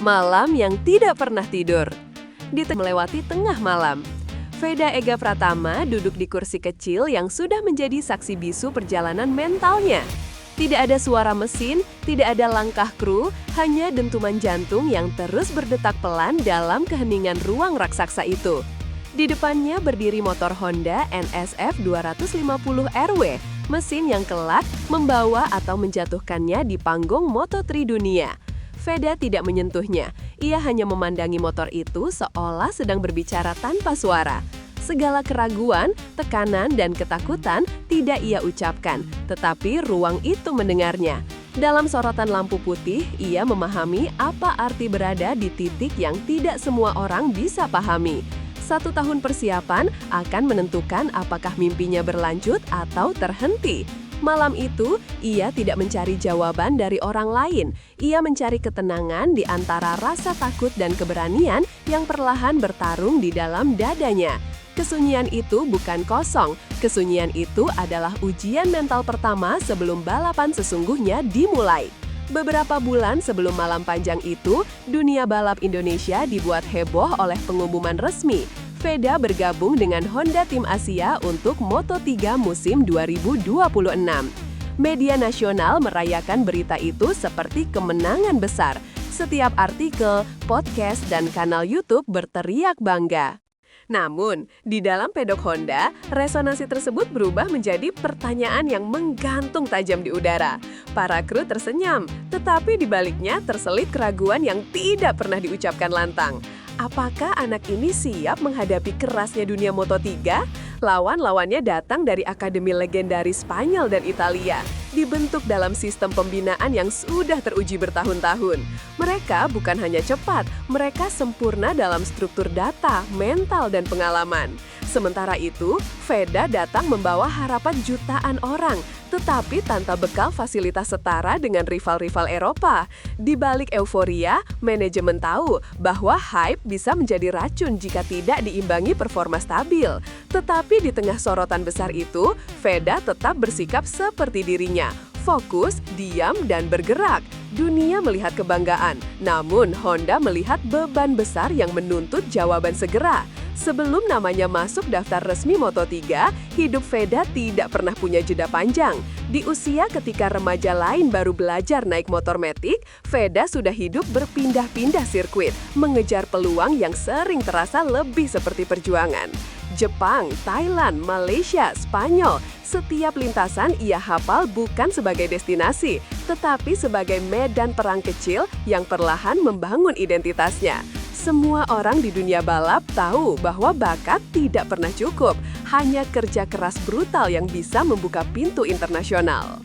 Malam yang tidak pernah tidur. Melewati tengah malam. Veda Ega Pratama duduk di kursi kecil yang sudah menjadi saksi bisu perjalanan mentalnya. Tidak ada suara mesin, tidak ada langkah kru, hanya dentuman jantung yang terus berdetak pelan dalam keheningan ruang raksasa itu. Di depannya berdiri motor Honda NSF 250RW, mesin yang kelak membawa atau menjatuhkannya di panggung Moto3 dunia. Veda tidak menyentuhnya, ia hanya memandangi motor itu seolah sedang berbicara tanpa suara. Segala keraguan, tekanan, dan ketakutan tidak ia ucapkan, tetapi ruang itu mendengarnya. Dalam sorotan lampu putih, ia memahami apa arti berada di titik yang tidak semua orang bisa pahami. 1 tahun persiapan akan menentukan apakah mimpinya berlanjut atau terhenti. Malam itu, ia tidak mencari jawaban dari orang lain. Ia mencari ketenangan di antara rasa takut dan keberanian yang perlahan bertarung di dalam dadanya. Kesunyian itu bukan kosong. Kesunyian itu adalah ujian mental pertama sebelum balapan sesungguhnya dimulai. Beberapa bulan sebelum malam panjang itu, dunia balap Indonesia dibuat heboh oleh pengumuman resmi. Veda bergabung dengan Honda Tim Asia untuk Moto3 musim 2026. Media nasional merayakan berita itu seperti kemenangan besar. Setiap artikel, podcast, dan kanal YouTube berteriak bangga. Namun, di dalam pedok Honda, resonansi tersebut berubah menjadi pertanyaan yang menggantung tajam di udara. Para kru tersenyum, tetapi di baliknya terselip keraguan yang tidak pernah diucapkan lantang. Apakah anak ini siap menghadapi kerasnya dunia Moto3? Lawan-lawannya datang dari akademi legendaris Spanyol dan Italia, dibentuk dalam sistem pembinaan yang sudah teruji bertahun-tahun. Mereka bukan hanya cepat, mereka sempurna dalam struktur data, mental, dan pengalaman. Sementara itu, Veda datang membawa harapan jutaan orang, tetapi tanpa bekal fasilitas setara dengan rival-rival Eropa. Di balik euforia, manajemen tahu bahwa hype bisa menjadi racun jika tidak diimbangi performa stabil. Tetapi di tengah sorotan besar itu, Veda tetap bersikap seperti dirinya. Fokus, diam, dan bergerak. Dunia melihat kebanggaan, namun Honda melihat beban besar yang menuntut jawaban segera. Sebelum namanya masuk daftar resmi Moto3, hidup Veda tidak pernah punya jeda panjang. Di usia ketika remaja lain baru belajar naik motor metik, Veda sudah hidup berpindah-pindah sirkuit, mengejar peluang yang sering terasa lebih seperti perjuangan. Jepang, Thailand, Malaysia, Spanyol, setiap lintasan ia hafal bukan sebagai destinasi, tetapi sebagai medan perang kecil yang perlahan membangun identitasnya. Semua orang di dunia balap tahu bahwa bakat tidak pernah cukup, hanya kerja keras brutal yang bisa membuka pintu internasional.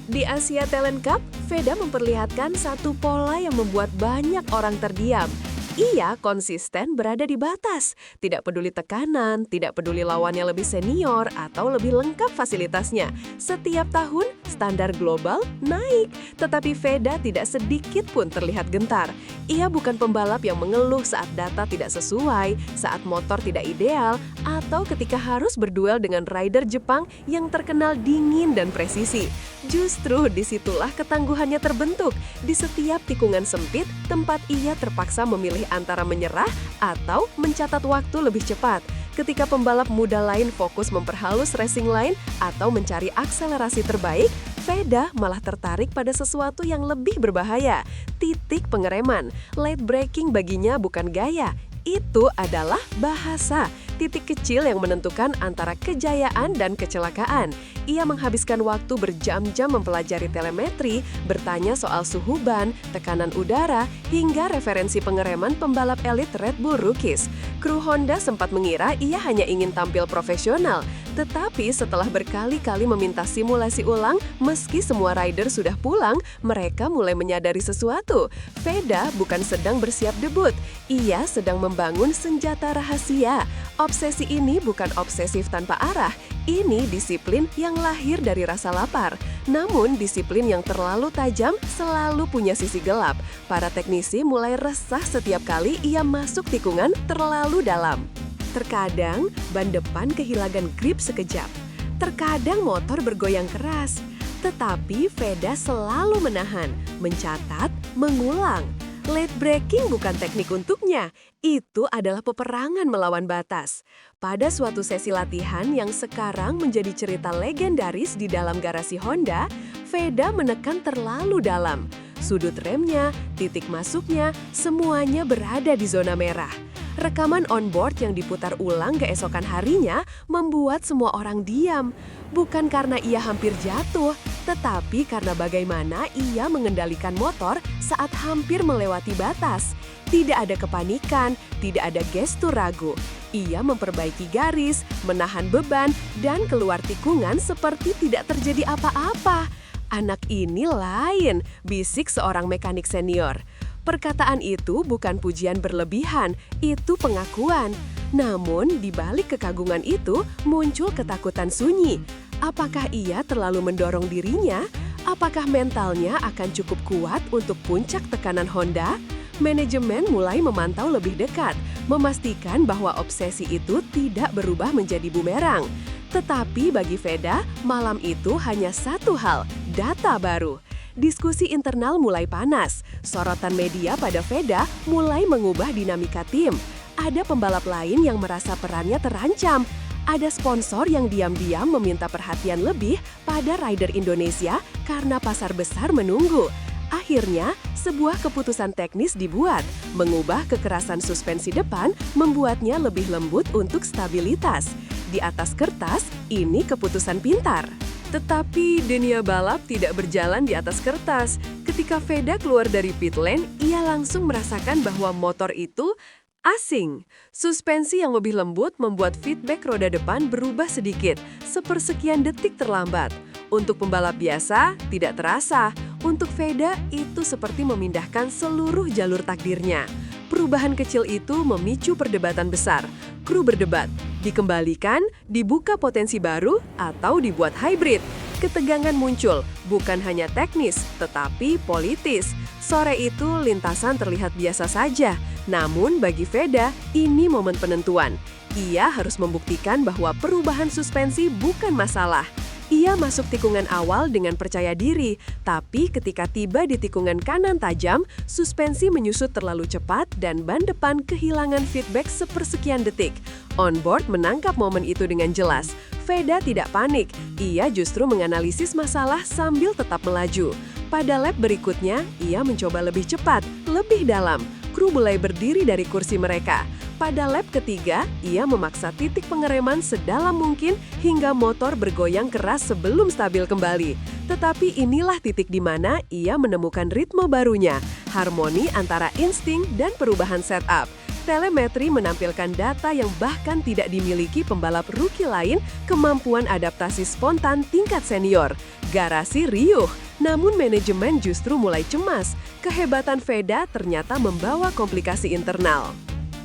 Di Asia Talent Cup, Veda memperlihatkan satu pola yang membuat banyak orang terdiam. Ia konsisten berada di batas, tidak peduli tekanan, tidak peduli lawannya lebih senior atau lebih lengkap fasilitasnya. Setiap tahun, standar global naik, tetapi Veda tidak sedikit pun terlihat gentar. Ia bukan pembalap yang mengeluh saat data tidak sesuai, saat motor tidak ideal, atau ketika harus berduel dengan rider Jepang yang terkenal dingin dan presisi. Justru disitulah ketangguhannya terbentuk. Di setiap tikungan sempit, tempat ia terpaksa memilih antara menyerah atau mencatat waktu lebih cepat. Ketika pembalap muda lain fokus memperhalus racing line atau mencari akselerasi terbaik, Veda malah tertarik pada sesuatu yang lebih berbahaya. Titik pengereman. Late braking baginya bukan gaya, itu adalah bahasa. Titik kecil yang menentukan antara kejayaan dan kecelakaan. Ia menghabiskan waktu berjam-jam mempelajari telemetri, bertanya soal suhu ban, tekanan udara, hingga referensi pengereman pembalap elit Red Bull Rookies. Kru Honda sempat mengira ia hanya ingin tampil profesional, tetapi setelah berkali-kali meminta simulasi ulang, meski semua rider sudah pulang, mereka mulai menyadari sesuatu. Veda bukan sedang bersiap debut, ia sedang membangun senjata rahasia. Obsesi ini bukan obsesif tanpa arah, ini disiplin yang lahir dari rasa lapar. Namun disiplin yang terlalu tajam selalu punya sisi gelap. Para teknisi mulai resah setiap kali ia masuk tikungan terlalu dalam. Terkadang ban depan kehilangan grip sekejap. Terkadang motor bergoyang keras. Tetapi Veda selalu menahan, mencatat, mengulang. Late braking bukan teknik untuknya, itu adalah peperangan melawan batas. Pada suatu sesi latihan yang sekarang menjadi cerita legendaris di dalam garasi Honda, Veda menekan terlalu dalam. Sudut remnya, titik masuknya, semuanya berada di zona merah. Rekaman onboard yang diputar ulang keesokan harinya membuat semua orang diam. Bukan karena ia hampir jatuh, tetapi karena bagaimana ia mengendalikan motor saat hampir melewati batas. Tidak ada kepanikan, tidak ada gestur ragu. Ia memperbaiki garis, menahan beban, dan keluar tikungan seperti tidak terjadi apa-apa. Anak ini lain, bisik seorang mekanik senior. Perkataan itu bukan pujian berlebihan, itu pengakuan. Namun, di balik kekaguman itu muncul ketakutan sunyi. Apakah ia terlalu mendorong dirinya? Apakah mentalnya akan cukup kuat untuk puncak tekanan Honda? Manajemen mulai memantau lebih dekat, memastikan bahwa obsesi itu tidak berubah menjadi bumerang. Tetapi bagi Veda, malam itu hanya satu hal, data baru. Diskusi internal mulai panas, sorotan media pada Veda mulai mengubah dinamika tim. Ada pembalap lain yang merasa perannya terancam. Ada sponsor yang diam-diam meminta perhatian lebih pada rider Indonesia karena pasar besar menunggu. Akhirnya, sebuah keputusan teknis dibuat, mengubah kekerasan suspensi depan, membuatnya lebih lembut untuk stabilitas. Di atas kertas, ini keputusan pintar. Tetapi dunia balap tidak berjalan di atas kertas. Ketika Veda keluar dari pit lane, ia langsung merasakan bahwa motor itu asing. Suspensi yang lebih lembut membuat feedback roda depan berubah sedikit, sepersekian detik terlambat. Untuk pembalap biasa, tidak terasa. Untuk Veda, itu seperti memindahkan seluruh jalur takdirnya. Perubahan kecil itu memicu perdebatan besar. Kru berdebat, dikembalikan, dibuka potensi baru, atau dibuat hybrid. Ketegangan muncul, bukan hanya teknis, tetapi politis. Sore itu lintasan terlihat biasa saja, namun bagi Veda, ini momen penentuan. Ia harus membuktikan bahwa perubahan suspensi bukan masalah. Ia masuk tikungan awal dengan percaya diri, tapi ketika tiba di tikungan kanan tajam, suspensi menyusut terlalu cepat dan ban depan kehilangan feedback sepersekian detik. Onboard menangkap momen itu dengan jelas. Veda tidak panik, ia justru menganalisis masalah sambil tetap melaju. Pada lap berikutnya, ia mencoba lebih cepat, lebih dalam. Kru mulai berdiri dari kursi mereka. Pada lap ketiga, ia memaksa titik pengereman sedalam mungkin hingga motor bergoyang keras sebelum stabil kembali. Tetapi inilah titik di mana ia menemukan ritme barunya, harmoni antara insting dan perubahan setup. Telemetri menampilkan data yang bahkan tidak dimiliki pembalap rookie lain, kemampuan adaptasi spontan tingkat senior. Garasi riuh, namun manajemen justru mulai cemas. Kehebatan Veda ternyata membawa komplikasi internal.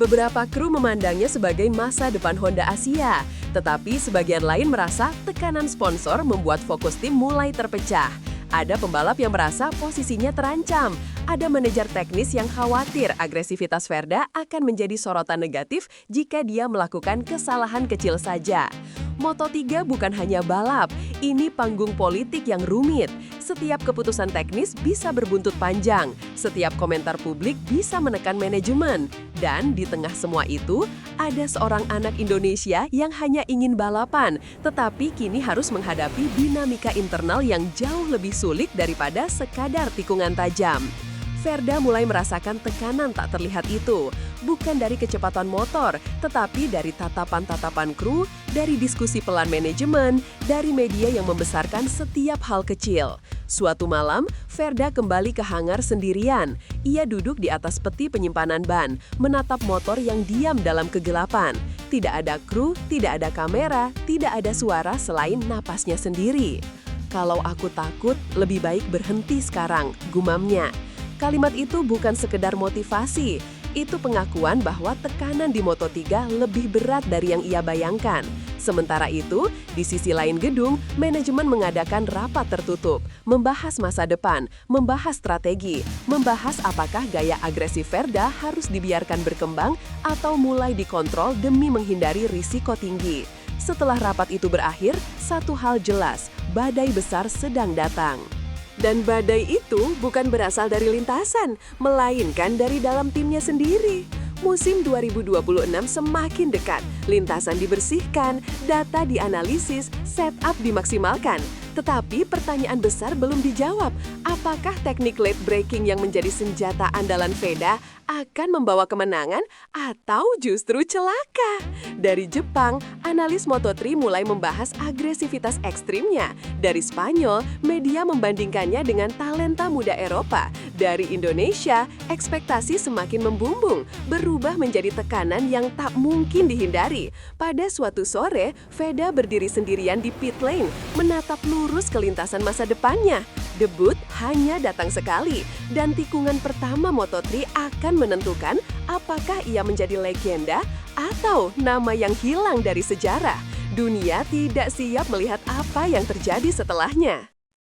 Beberapa kru memandangnya sebagai masa depan Honda Asia, tetapi sebagian lain merasa tekanan sponsor membuat fokus tim mulai terpecah. Ada pembalap yang merasa posisinya terancam. Ada manajer teknis yang khawatir agresivitas Veda akan menjadi sorotan negatif jika dia melakukan kesalahan kecil saja. Moto3 bukan hanya balap, ini panggung politik yang rumit. Setiap keputusan teknis bisa berbuntut panjang, setiap komentar publik bisa menekan manajemen. Dan di tengah semua itu, ada seorang anak Indonesia yang hanya ingin balapan, tetapi kini harus menghadapi dinamika internal yang jauh lebih sulit daripada sekadar tikungan tajam. Veda mulai merasakan tekanan tak terlihat itu, bukan dari kecepatan motor, tetapi dari tatapan-tatapan kru, dari diskusi pelan manajemen, dari media yang membesarkan setiap hal kecil. Suatu malam, Veda kembali ke hangar sendirian. Ia duduk di atas peti penyimpanan ban, menatap motor yang diam dalam kegelapan. Tidak ada kru, tidak ada kamera, tidak ada suara selain napasnya sendiri. "Kalau aku takut, lebih baik berhenti sekarang," gumamnya. Kalimat itu bukan sekedar motivasi, itu pengakuan bahwa tekanan di Moto3 lebih berat dari yang ia bayangkan. Sementara itu, di sisi lain gedung, manajemen mengadakan rapat tertutup, membahas masa depan, membahas strategi, membahas apakah gaya agresif Veda harus dibiarkan berkembang atau mulai dikontrol demi menghindari risiko tinggi. Setelah rapat itu berakhir, satu hal jelas, badai besar sedang datang. Dan badai itu bukan berasal dari lintasan, melainkan dari dalam timnya sendiri. Musim 2026 semakin dekat, lintasan dibersihkan, data dianalisis, setup dimaksimalkan. Tetapi pertanyaan besar belum dijawab, apakah teknik late braking yang menjadi senjata andalan Veda akan membawa kemenangan atau justru celaka? Dari Jepang, analis Moto3 mulai membahas agresivitas ekstrimnya. Dari Spanyol, media membandingkannya dengan talenta muda Eropa. Dari Indonesia, ekspektasi semakin membumbung, berubah menjadi tekanan yang tak mungkin dihindari. Pada suatu sore, Veda berdiri sendirian di pit lane, menatap lurus ke lintasan masa depannya. Debut hanya datang sekali, dan tikungan pertama Moto3 akan menentukan apakah ia menjadi legenda atau nama yang hilang dari sejarah. Dunia tidak siap melihat apa yang terjadi setelahnya.